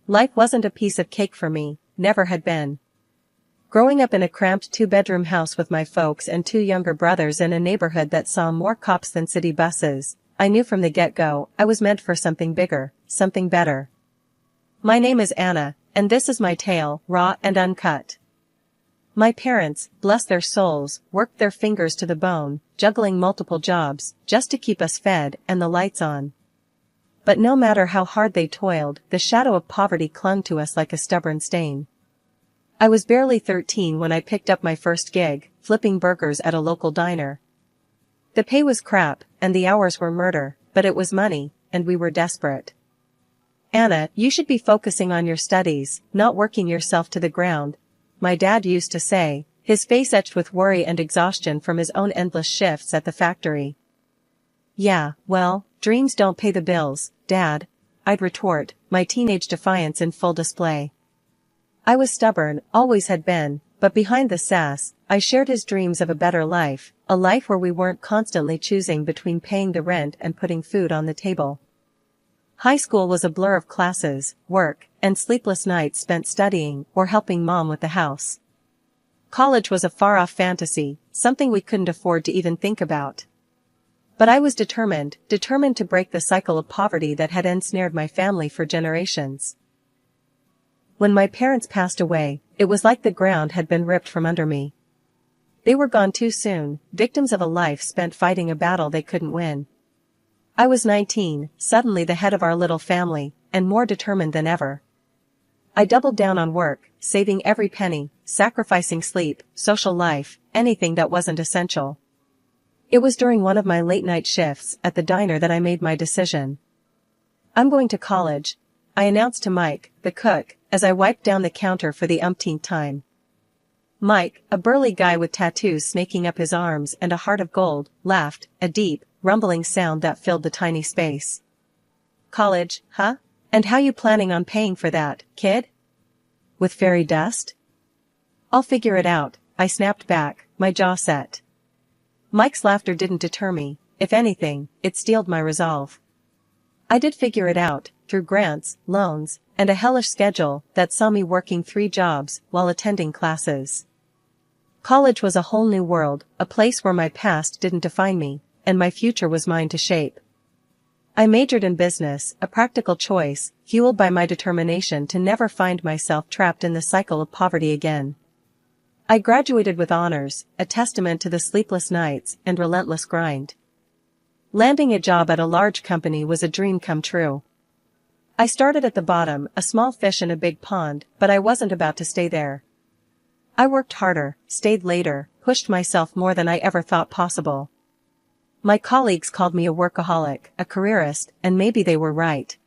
Life wasn't a piece of cake for me, never had been. Growing up in a cramped two-bedroom house with my folks and two younger brothers in a neighborhood that saw more cops than city buses, I knew from the get-go I was meant for something bigger, something better. My name is Anna, and this is my tale, raw and uncut. My parents, bless their souls, worked their fingers to the bone, juggling multiple jobs, just to keep us fed and the lights on. But no matter how hard they toiled, the shadow of poverty clung to us like a stubborn stain. I was barely 13 when I picked up my first gig, flipping burgers at a local diner. The pay was crap, and the hours were murder, but it was money, and we were desperate. "Anna, you should be focusing on your studies, not working yourself to the ground," my dad used to say, his face etched with worry and exhaustion from his own endless shifts at the factory. "Yeah, well, dreams don't pay the bills, Dad," I'd retort, my teenage defiance in full display. I was stubborn, always had been, but behind the sass, I shared his dreams of a better life, a life where we weren't constantly choosing between paying the rent and putting food on the table. High school was a blur of classes, work, and sleepless nights spent studying or helping Mom with the house. College was a far-off fantasy, something we couldn't afford to even think about. But I was determined to break the cycle of poverty that had ensnared my family for generations. When my parents passed away, it was like the ground had been ripped from under me. They were gone too soon, victims of a life spent fighting a battle they couldn't win. I was 19, suddenly the head of our little family, and more determined than ever. I doubled down on work, saving every penny, sacrificing sleep, social life, anything that wasn't essential. It was during one of my late-night shifts at the diner that I made my decision. "I'm going to college," I announced to Mike, the cook, as I wiped down the counter for the umpteenth time. Mike, a burly guy with tattoos snaking up his arms and a heart of gold, laughed, a deep, rumbling sound that filled the tiny space. "College, huh? And how you planning on paying for that, kid? With fairy dust?" "I'll figure it out," I snapped back, my jaw set. Mike's laughter didn't deter me, if anything, it steeled my resolve. I did figure it out, through grants, loans, and a hellish schedule that saw me working 3 jobs while attending classes. College was a whole new world, a place where my past didn't define me, and my future was mine to shape. I majored in business, a practical choice, fueled by my determination to never find myself trapped in the cycle of poverty again. I graduated with honors, a testament to the sleepless nights and relentless grind. Landing a job at a large company was a dream come true. I started at the bottom, a small fish in a big pond, but I wasn't about to stay there. I worked harder, stayed later, pushed myself more than I ever thought possible. My colleagues called me a workaholic, a careerist, and maybe they were right.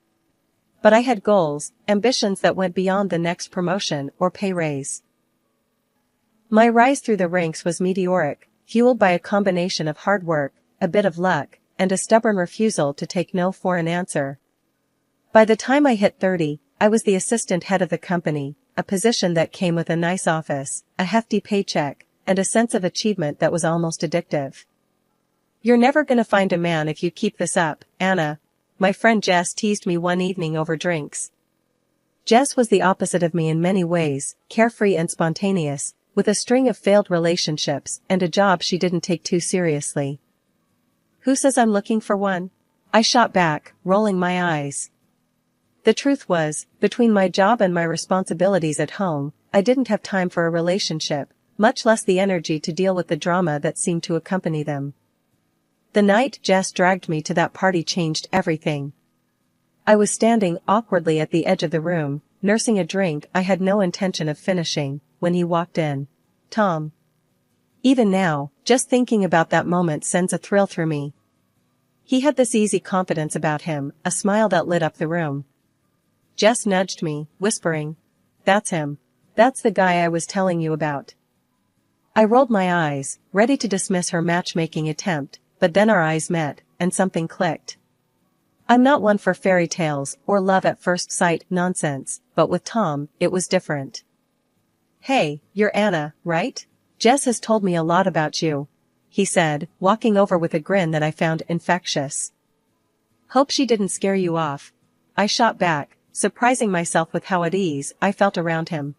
But I had goals, ambitions that went beyond the next promotion or pay raise. My rise through the ranks was meteoric, fueled by a combination of hard work, a bit of luck, and a stubborn refusal to take no for an answer. By the time I hit 30, I was the assistant head of the company, a position that came with a nice office, a hefty paycheck, and a sense of achievement that was almost addictive. "You're never gonna find a man if you keep this up, Anna," my friend Jess teased me one evening over drinks. Jess was the opposite of me in many ways, carefree and spontaneous, with a string of failed relationships and a job she didn't take too seriously. "Who says I'm looking for one?" I shot back, rolling my eyes. The truth was, between my job and my responsibilities at home, I didn't have time for a relationship, much less the energy to deal with the drama that seemed to accompany them. The night Jess dragged me to that party changed everything. I was standing awkwardly at the edge of the room, nursing a drink I had no intention of finishing, when he walked in. Tom. Even now, just thinking about that moment sends a thrill through me. He had this easy confidence about him, a smile that lit up the room. Jess nudged me, whispering, "That's him. That's the guy I was telling you about." I rolled my eyes, ready to dismiss her matchmaking attempt, but then our eyes met, and something clicked. I'm not one for fairy tales or love at first sight nonsense, but with Tom, it was different. "Hey, you're Anna, right? Jess has told me a lot about you," he said, walking over with a grin that I found infectious. "Hope she didn't scare you off," I shot back, surprising myself with how at ease I felt around him.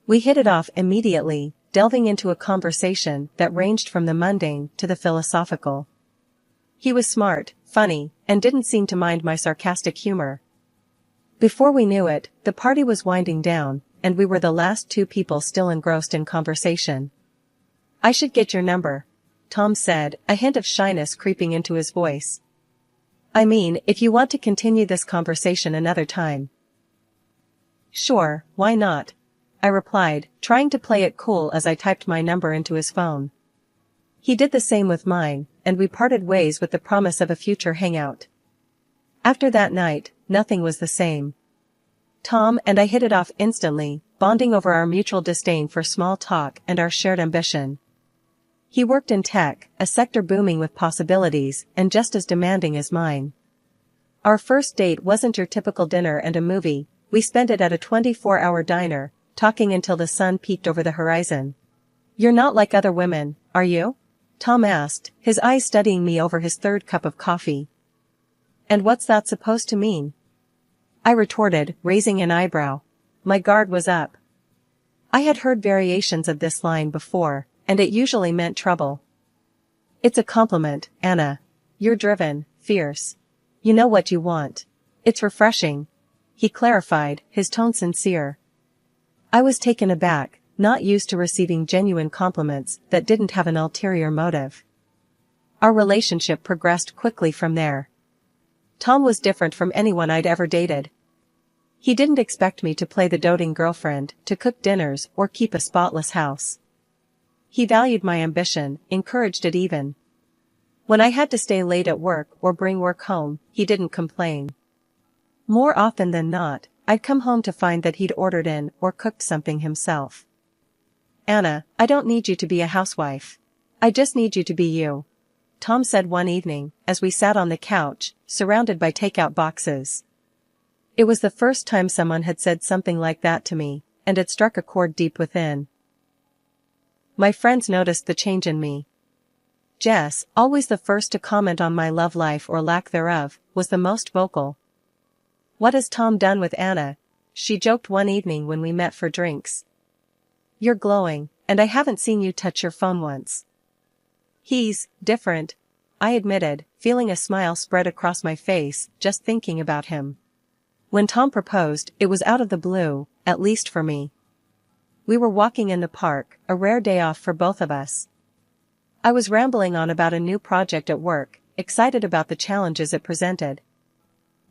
We hit it off immediately, delving into a conversation that ranged from the mundane to the philosophical. He was smart, funny, and didn't seem to mind my sarcastic humor. Before we knew it, the party was winding down, and we were the last two people still engrossed in conversation. "I should get your number," Tom said, a hint of shyness creeping into his voice. "I mean, if you want to continue this conversation another time." "Sure, why not?" I replied, trying to play it cool as I typed my number into his phone. He did the same with mine, and we parted ways with the promise of a future hangout. After that night, nothing was the same. Tom and I hit it off instantly, bonding over our mutual disdain for small talk and our shared ambition. He worked in tech, a sector booming with possibilities and just as demanding as mine. Our first date wasn't your typical dinner and a movie. We spent it at a 24-hour diner, talking until the sun peeked over the horizon. "You're not like other women, are you?" Tom asked, his eyes studying me over his third cup of coffee. "And what's that supposed to mean?" I retorted, raising an eyebrow. My guard was up. I had heard variations of this line before, and it usually meant trouble. "It's a compliment, Anna. You're driven, fierce. You know what you want. It's refreshing," he clarified, his tone sincere. I was taken aback, not used to receiving genuine compliments that didn't have an ulterior motive. Our relationship progressed quickly from there. Tom was different from anyone I'd ever dated. He didn't expect me to play the doting girlfriend, to cook dinners, or keep a spotless house. He valued my ambition, encouraged it even. When I had to stay late at work or bring work home, he didn't complain. More often than not, I'd come home to find that he'd ordered in or cooked something himself. "Anna, I don't need you to be a housewife. I just need you to be you," Tom said one evening, as we sat on the couch, surrounded by takeout boxes. It was the first time someone had said something like that to me, and it struck a chord deep within. My friends noticed the change in me. Jess, always the first to comment on my love life or lack thereof, was the most vocal. "What has Tom done with Anna?" she joked one evening when we met for drinks. "You're glowing, and I haven't seen you touch your phone once." "He's different," I admitted, feeling a smile spread across my face, just thinking about him. When Tom proposed, it was out of the blue, at least for me. We were walking in the park, a rare day off for both of us. I was rambling on about a new project at work, excited about the challenges it presented.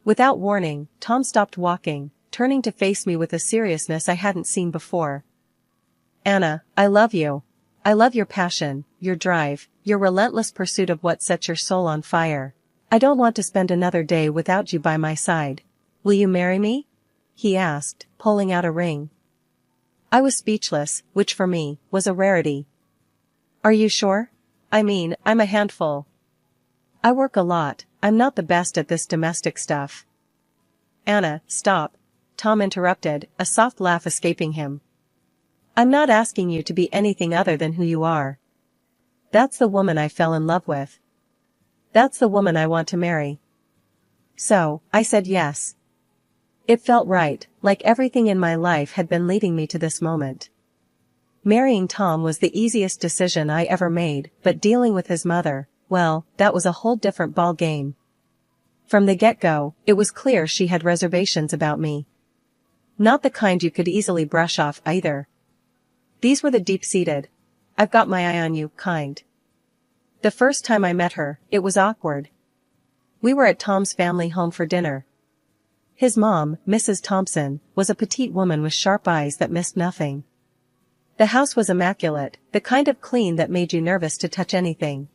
Without warning, Tom stopped walking, turning to face me with a seriousness I hadn't seen before. "Anna, I love you. I love your passion, your drive, your relentless pursuit of what sets your soul on fire. I don't want to spend another day without you by my side. Will you marry me?" he asked, pulling out a ring. I was speechless, which for me, was a rarity. "Are you sure? I mean, I'm a handful. I work a lot, I'm not the best at this domestic stuff." "Anna, stop," Tom interrupted, a soft laugh escaping him. "I'm not asking you to be anything other than who you are. That's the woman I fell in love with. That's the woman I want to marry." So, I said yes. It felt right, like everything in my life had been leading me to this moment. Marrying Tom was the easiest decision I ever made, but dealing with his mother, well, that was a whole different ball game. From the get-go, it was clear she had reservations about me. Not the kind you could easily brush off either. These were the deep-seated, "I've got my eye on you" kind. The first time I met her, it was awkward. We were at Tom's family home for dinner. His mom, Mrs. Thompson, was a petite woman with sharp eyes that missed nothing. The house was immaculate, the kind of clean that made you nervous to touch anything.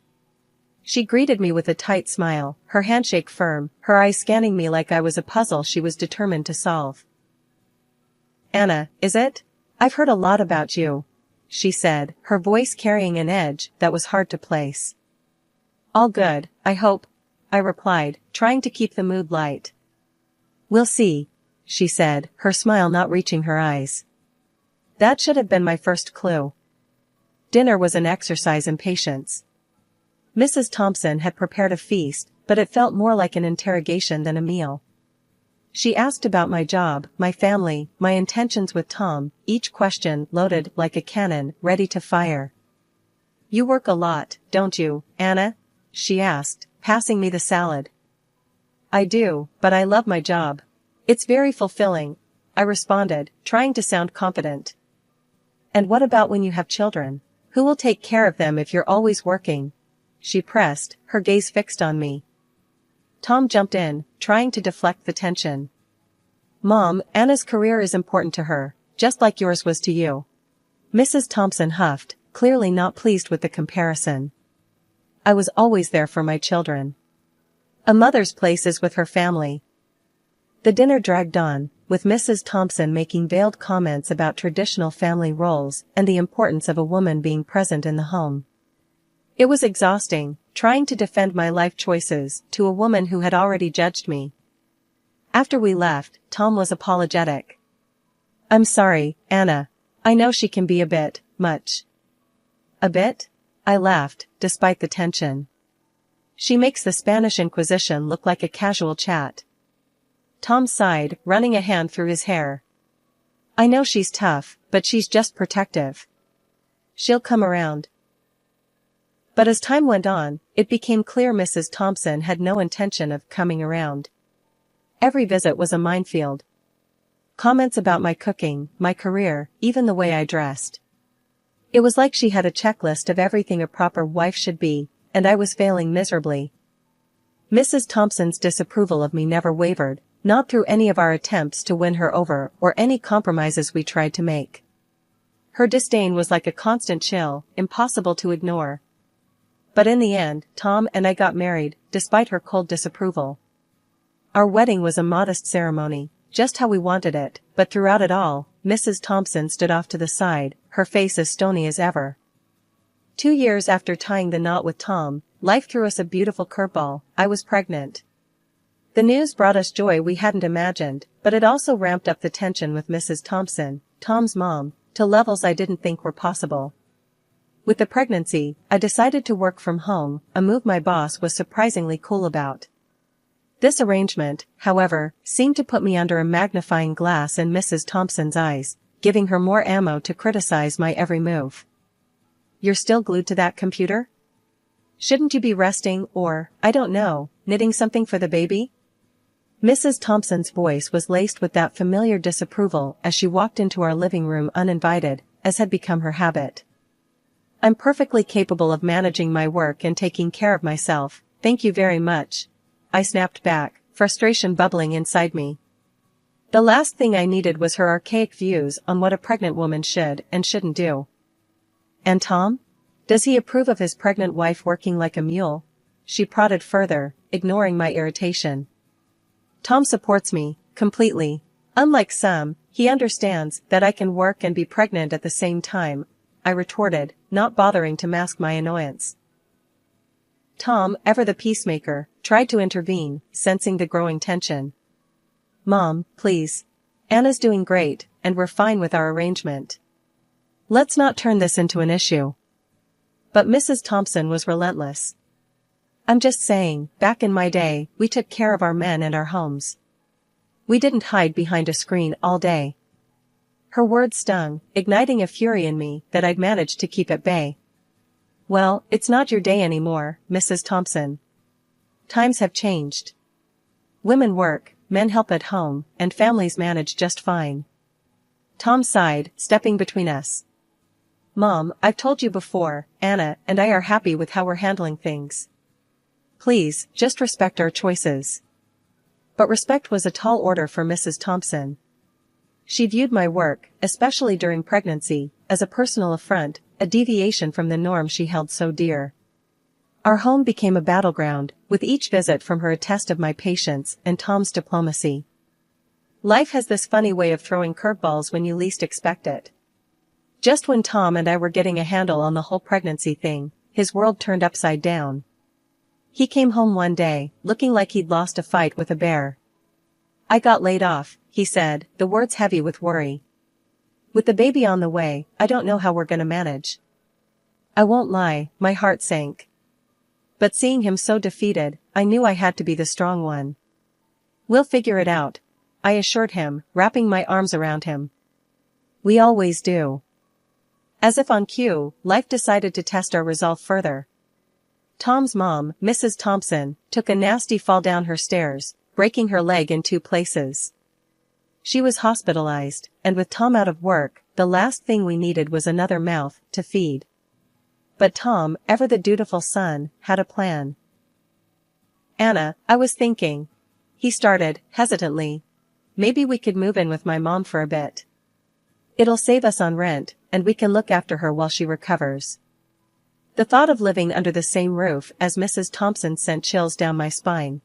She greeted me with a tight smile, her handshake firm, her eyes scanning me like I was a puzzle she was determined to solve. "Anna, is it? I've heard a lot about you," she said, her voice carrying an edge that was hard to place. "All good, I hope," I replied, trying to keep the mood light. "We'll see," she said, her smile not reaching her eyes. That should have been my first clue. Dinner was an exercise in patience. Mrs. Thompson had prepared a feast, but it felt more like an interrogation than a meal. She asked about my job, my family, my intentions with Tom, each question loaded like a cannon, ready to fire. "You work a lot, don't you, Anna?" she asked, passing me the salad. "I do, but I love my job. It's very fulfilling," I responded, trying to sound confident. "And what about when you have children? Who will take care of them if you're always working?" she pressed, her gaze fixed on me. Tom jumped in, trying to deflect the tension. "Mom, Anna's career is important to her, just like yours was to you." Mrs. Thompson huffed, clearly not pleased with the comparison. "I was always there for my children. A mother's place is with her family." The dinner dragged on, with Mrs. Thompson making veiled comments about traditional family roles and the importance of a woman being present in the home. It was exhausting, trying to defend my life choices to a woman who had already judged me. After we left, Tom was apologetic. "I'm sorry, Anna. I know she can be a bit much." "A bit?" I laughed, despite the tension. "She makes the Spanish Inquisition look like a casual chat." Tom sighed, running a hand through his hair. "I know she's tough, but she's just protective. She'll come around." But as time went on, it became clear Mrs. Thompson had no intention of coming around. Every visit was a minefield. Comments about my cooking, my career, even the way I dressed. It was like she had a checklist of everything a proper wife should be, and I was failing miserably. Mrs. Thompson's disapproval of me never wavered, not through any of our attempts to win her over or any compromises we tried to make. Her disdain was like a constant chill, impossible to ignore. But in the end, Tom and I got married, despite her cold disapproval. Our wedding was a modest ceremony, just how we wanted it, but throughout it all, Mrs. Thompson stood off to the side, her face as stony as ever. 2 years after tying the knot with Tom, life threw us a beautiful curveball. I was pregnant. The news brought us joy we hadn't imagined, but it also ramped up the tension with Mrs. Thompson, Tom's mom, to levels I didn't think were possible. With the pregnancy, I decided to work from home, a move my boss was surprisingly cool about. This arrangement, however, seemed to put me under a magnifying glass in Mrs. Thompson's eyes, giving her more ammo to criticize my every move. "You're still glued to that computer? Shouldn't you be resting or, I don't know, knitting something for the baby?" Mrs. Thompson's voice was laced with that familiar disapproval as she walked into our living room uninvited, as had become her habit. "I'm perfectly capable of managing my work and taking care of myself, thank you very much," I snapped back, frustration bubbling inside me. The last thing I needed was her archaic views on what a pregnant woman should and shouldn't do. "And Tom? Does he approve of his pregnant wife working like a mule?" she prodded further, ignoring my irritation. "Tom supports me, completely. Unlike some, he understands that I can work and be pregnant at the same time," I retorted, not bothering to mask my annoyance. Tom, ever the peacemaker, tried to intervene, sensing the growing tension. "Mom, please. Anna's doing great, and we're fine with our arrangement. Let's not turn this into an issue." But Mrs. Thompson was relentless. "I'm just saying, back in my day, we took care of our men and our homes. We didn't hide behind a screen all day." Her words stung, igniting a fury in me that I'd managed to keep at bay. "Well, it's not your day anymore, Mrs. Thompson. Times have changed. Women work, men help at home, and families manage just fine." Tom sighed, stepping between us. "Mom, I've told you before, Anna and I are happy with how we're handling things. Please, just respect our choices." But respect was a tall order for Mrs. Thompson. She viewed my work, especially during pregnancy, as a personal affront, a deviation from the norm she held so dear. Our home became a battleground, with each visit from her a test of my patience and Tom's diplomacy. Life has this funny way of throwing curveballs when you least expect it. Just when Tom and I were getting a handle on the whole pregnancy thing, his world turned upside down. He came home one day, looking like he'd lost a fight with a bear. "I got laid off," he said, the words heavy with worry. "With the baby on the way, I don't know how we're gonna manage." I won't lie, my heart sank. But seeing him so defeated, I knew I had to be the strong one. "We'll figure it out," I assured him, wrapping my arms around him. We always do. As if on cue, life decided to test our resolve further. Tom's mom, Mrs. Thompson, took a nasty fall down her stairs, breaking her leg in 2 places. She was hospitalized, and with Tom out of work, the last thing we needed was another mouth to feed. But Tom, ever the dutiful son, had a plan. Anna, I was thinking. He started, hesitantly. Maybe we could move in with my mom for a bit. It'll save us on rent, and we can look after her while she recovers. The thought of living under the same roof as Mrs. Thompson sent chills down my spine.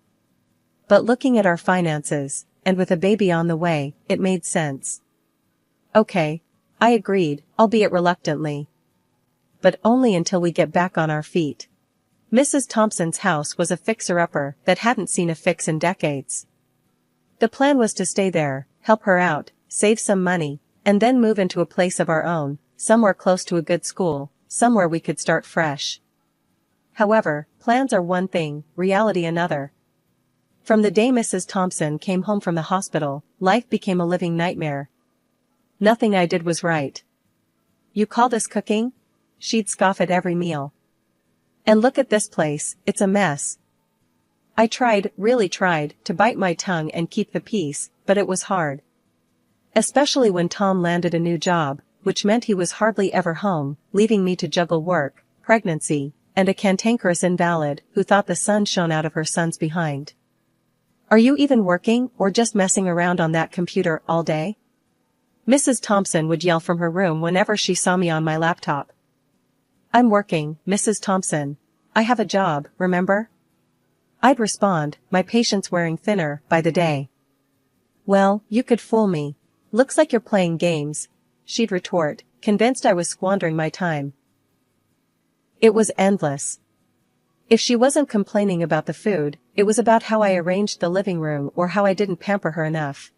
But looking at our finances, and with a baby on the way, it made sense. Okay, I agreed, albeit reluctantly. But only until we get back on our feet. Mrs. Thompson's house was a fixer-upper that hadn't seen a fix in decades. The plan was to stay there, help her out, save some money, and then move into a place of our own, somewhere close to a good school, somewhere we could start fresh. However, plans are one thing, reality another. From the day Mrs. Thompson came home from the hospital, life became a living nightmare. Nothing I did was right. You call this cooking? She'd scoff at every meal. And look at this place, it's a mess. I tried, really tried, to bite my tongue and keep the peace, but it was hard. Especially when Tom landed a new job, which meant he was hardly ever home, leaving me to juggle work, pregnancy, and a cantankerous invalid who thought the sun shone out of her son's behind. Are you even working or just messing around on that computer all day? Mrs. Thompson would yell from her room whenever she saw me on my laptop. I'm working, Mrs. Thompson. I have a job, remember? I'd respond, my patience wearing thinner by the day. Well, you could fool me. Looks like you're playing games, she'd retort, convinced I was squandering my time. It was endless. If she wasn't complaining about the food, it was about how I arranged the living room or how I didn't pamper her enough.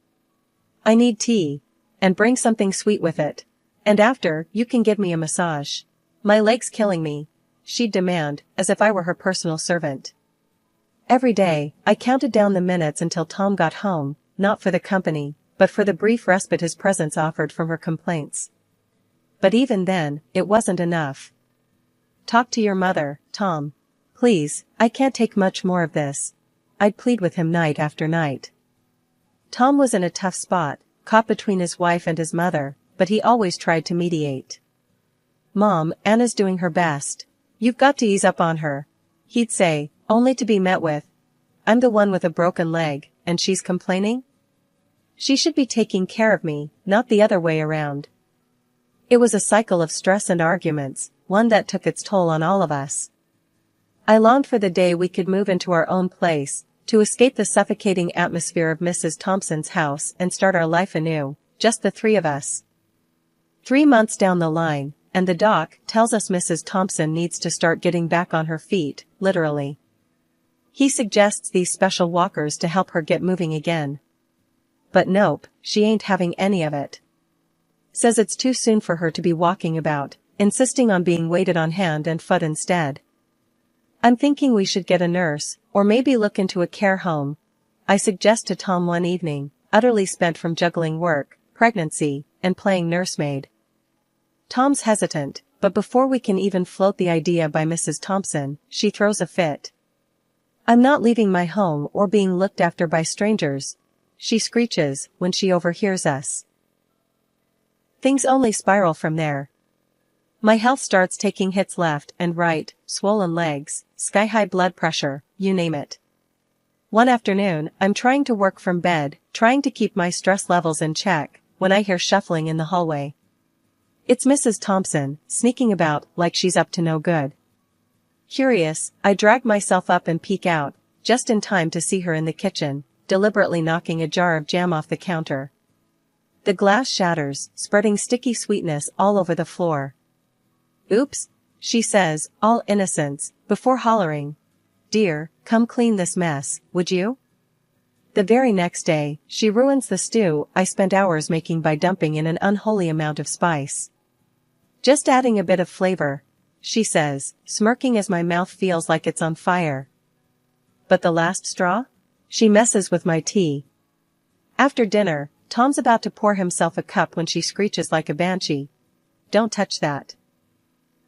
I need tea. And bring something sweet with it. And after, you can give me a massage. My leg's killing me, she'd demand, as if I were her personal servant. Every day, I counted down the minutes until Tom got home, not for the company, but for the brief respite his presence offered from her complaints. But even then, it wasn't enough. Talk to your mother, Tom. Please, I can't take much more of this. I'd plead with him night after night. Tom was in a tough spot, caught between his wife and his mother, but he always tried to mediate. Mom, Anna's doing her best. You've got to ease up on her, he'd say, only to be met with, I'm the one with a broken leg, and she's complaining? She should be taking care of me, not the other way around. It was a cycle of stress and arguments, one that took its toll on all of us. I longed for the day we could move into our own place, to escape the suffocating atmosphere of Mrs. Thompson's house and start our life anew, just the 3 of us. 3 months down the line, and the doc tells us Mrs. Thompson needs to start getting back on her feet, literally. He suggests these special walkers to help her get moving again. But nope, she ain't having any of it. Says it's too soon for her to be walking about, insisting on being waited on hand and foot instead. I'm thinking we should get a nurse, or maybe look into a care home, I suggest to Tom one evening, utterly spent from juggling work, pregnancy, and playing nursemaid. Tom's hesitant, but before we can even float the idea by Mrs. Thompson, she throws a fit. I'm not leaving my home or being looked after by strangers, she screeches when she overhears us. Things only spiral from there. My health starts taking hits left and right, swollen legs, sky-high blood pressure, you name it. One afternoon, I'm trying to work from bed, trying to keep my stress levels in check, when I hear shuffling in the hallway. It's Mrs. Thompson, sneaking about like she's up to no good. Curious, I drag myself up and peek out, just in time to see her in the kitchen, deliberately knocking a jar of jam off the counter. The glass shatters, spreading sticky sweetness all over the floor. Oops, she says, all innocence, before hollering, Dear, come clean this mess, would you? The very next day, she ruins the stew I spent hours making by dumping in an unholy amount of spice. Just adding a bit of flavor, she says, smirking as my mouth feels like it's on fire. But the last straw? She messes with my tea. After dinner, Tom's about to pour himself a cup when she screeches like a banshee. "Don't touch that."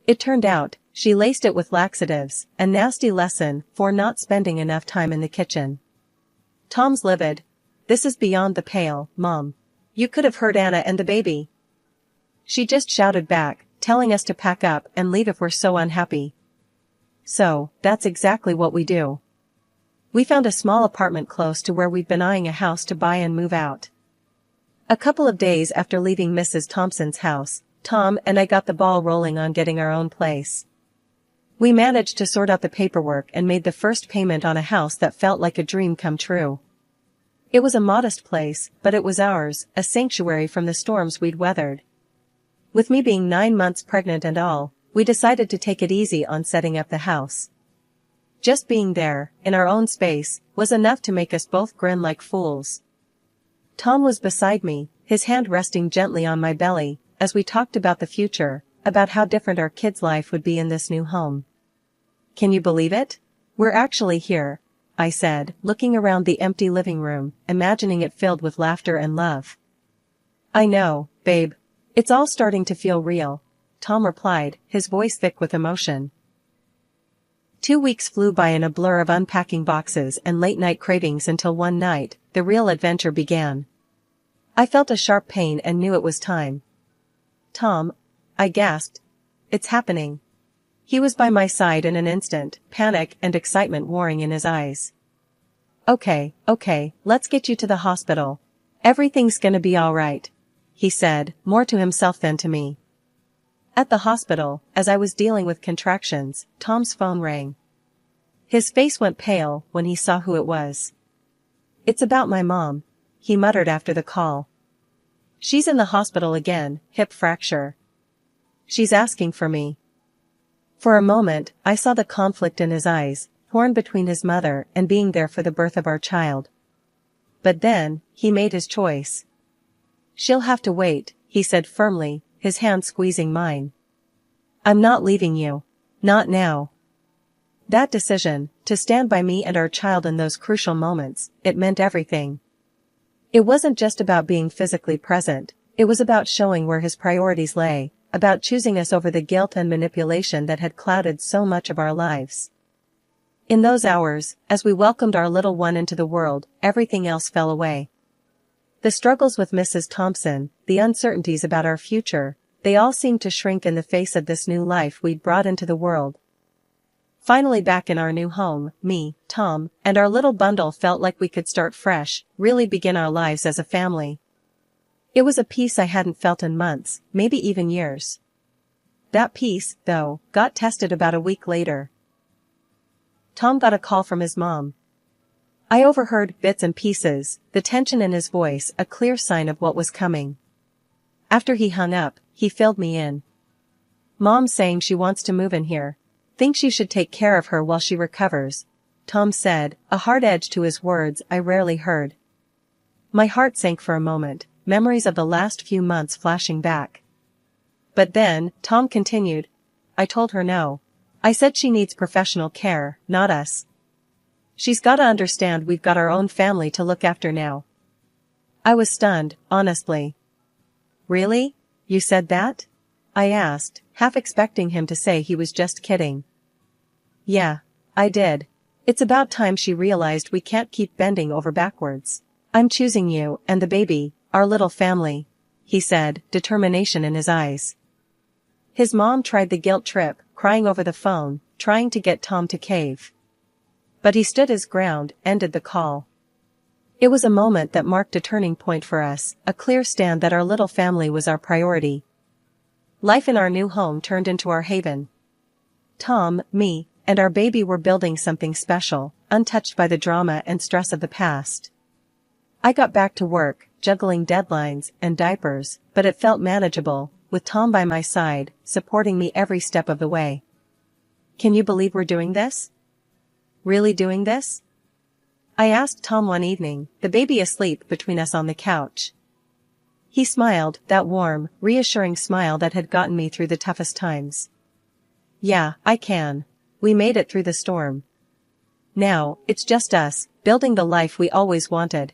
It turned out, she laced it with laxatives, a nasty lesson for not spending enough time in the kitchen. Tom's livid. "This is beyond the pale, Mom. You could have heard Anna and the baby." She just shouted back, telling us to pack up and leave if we're so unhappy. So, that's exactly what we do. We found a small apartment close to where we'd been eyeing a house to buy and move out. A couple of days after leaving Mrs. Thompson's house, Tom and I got the ball rolling on getting our own place. We managed to sort out the paperwork and made the first payment on a house that felt like a dream come true. It was a modest place, but it was ours, a sanctuary from the storms we'd weathered. With me being 9 months pregnant and all, we decided to take it easy on setting up the house. Just being there, in our own space, was enough to make us both grin like fools. Tom was beside me, his hand resting gently on my belly, as we talked about the future, about how different our kids' life would be in this new home. "Can you believe it? We're actually here," I said, looking around the empty living room, imagining it filled with laughter and love. "I know, babe. It's all starting to feel real," Tom replied, his voice thick with emotion. 2 weeks flew by in a blur of unpacking boxes and late-night cravings until one night, the real adventure began. I felt a sharp pain and knew it was time. "Tom," I gasped. "It's happening." He was by my side in an instant, panic and excitement warring in his eyes. Okay, let's get you to the hospital. Everything's gonna be all right," he said, more to himself than to me. At the hospital, as I was dealing with contractions, Tom's phone rang. His face went pale when he saw who it was. "It's about my mom," he muttered after the call. "She's in the hospital again, hip fracture. She's asking for me." For a moment, I saw the conflict in his eyes, torn between his mother and being there for the birth of our child. But then, he made his choice. "She'll have to wait," he said firmly, his hand squeezing mine. "I'm not leaving you. Not now." That decision, to stand by me and our child in those crucial moments, it meant everything. It wasn't just about being physically present, it was about showing where his priorities lay, about choosing us over the guilt and manipulation that had clouded so much of our lives. In those hours, as we welcomed our little one into the world, everything else fell away. The struggles with Mrs. Thompson, the uncertainties about our future, they all seemed to shrink in the face of this new life we'd brought into the world. Finally back in our new home, me, Tom, and our little bundle felt like we could start fresh, really begin our lives as a family. It was a peace I hadn't felt in months, maybe even years. That peace, though, got tested about a week later. Tom got a call from his mom. I overheard bits and pieces, the tension in his voice a clear sign of what was coming. After he hung up, he filled me in. "Mom's saying she wants to move in here. Thinks you should take care of her while she recovers," Tom said, a hard edge to his words I rarely heard. My heart sank for a moment, memories of the last few months flashing back. But then, Tom continued, "I told her no. I said she needs professional care, not us. She's gotta understand we've got our own family to look after now." I was stunned, honestly. "Really? You said that?" I asked, half expecting him to say he was just kidding. "Yeah, I did. It's about time she realized we can't keep bending over backwards. I'm choosing you and the baby, our little family," he said, determination in his eyes. His mom tried the guilt trip, crying over the phone, trying to get Tom to cave. But he stood his ground, ended the call. It was a moment that marked a turning point for us, a clear stand that our little family was our priority. Life in our new home turned into our haven. Tom, me, and our baby were building something special, untouched by the drama and stress of the past. I got back to work, juggling deadlines and diapers, but it felt manageable, with Tom by my side, supporting me every step of the way. "Can you believe we're doing this? Really doing this?" I asked Tom one evening, the baby asleep between us on the couch. He smiled, that warm, reassuring smile that had gotten me through the toughest times. "Yeah, I can. We made it through the storm. Now, it's just us, building the life we always wanted."